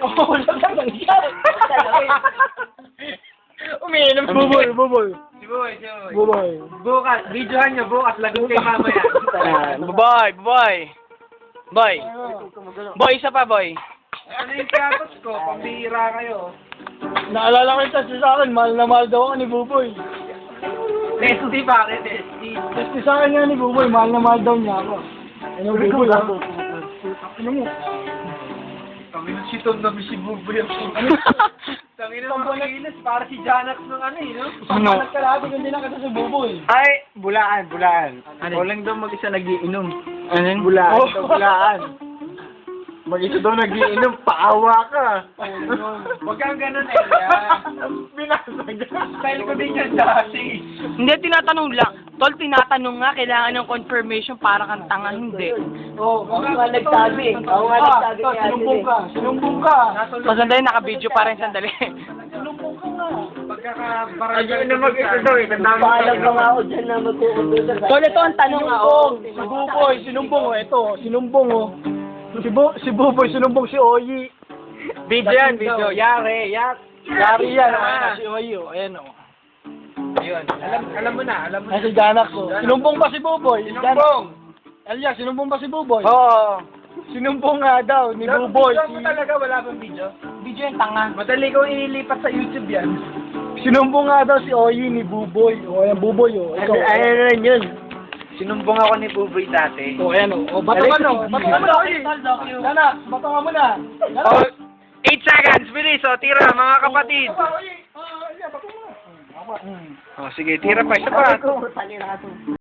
Oo, wala lang lang siya. Umiinom si Buboy, buboy. Si Boy, si Boy. Buboy. Bukas, videohan nyo bukas, lagot kay mamaya. Boy, boy. Boy. Boy, isa pa, boy. Ano yung piatos ko? Pambihira kayo. Naalala ko yung test sa akin, mahal na mahal daw ako ni Buboy. Testy bakit? Testy. Test sa akin nga ni Buboy, mahal na mahal daw niya ako. Ano Buboy ha? Ano mo? Kami nung si Tom na si Buboy ang Kami nung makikinis, para si Janax nung ano eh, no? Ano? Nagkalahati kundi na kasi si Buboy. Ay, bulaan, bulaan. Ano? Ikaw lang daw mag-isa nagiinom. Ano? Bulaan, Oh. daw, bulaan. Mag-isa daw nagiinom, paawa ka. Huwag kang ganun, Elia. Binasag. Style ko din yan dati. Hindi, tinatanong lang. Tol, tinatanong nga, kailangan ng confirmation para kang tanga, hindi. Oo, ako nga nagsabi. Ako nga nagsabi kaya sinumbong ka. Sinumbong ka. Pasandali, naka-video pa rin, sandali. Sinumbong ka nga. Pagkakabarangay na mag-isa daw eh, nandami ako dyan na magkukumpisa. Tol, ito ang tanong nga, oh. Si Buboy, sinumbong oh. Ito, sinumbong oh. Si Buboy, sinumbong si Oyi. Video yan, video. Yari, Yari yan, si Oyi oh. Ayan oh. Ayun, alam mo na. Ay, si Janak ko. Sinumbong pa si Buboy. Sinumbong. Elia, sinumbong pa si Buboy. Oo. Sinumbong nga daw ni Buboy. Video mo talaga, wala bang video? Video yung tanga. Madali ko ililipat sa YouTube yan. Sinumbong nga daw si Oyi ni Buboy. O, ayan Buboy o. Ikaw. Ayan na rin yun. Sinumbong ako ni Buboy dati. O, ayan o. O, bato ka no. Bato ka no, Oyi. Janak, bato ka muna. Oh, 8 seconds, bilis. O, tira, mga kapatid. Oyi. Elia, bato mo na. O, sige, tira pa. Isa pa.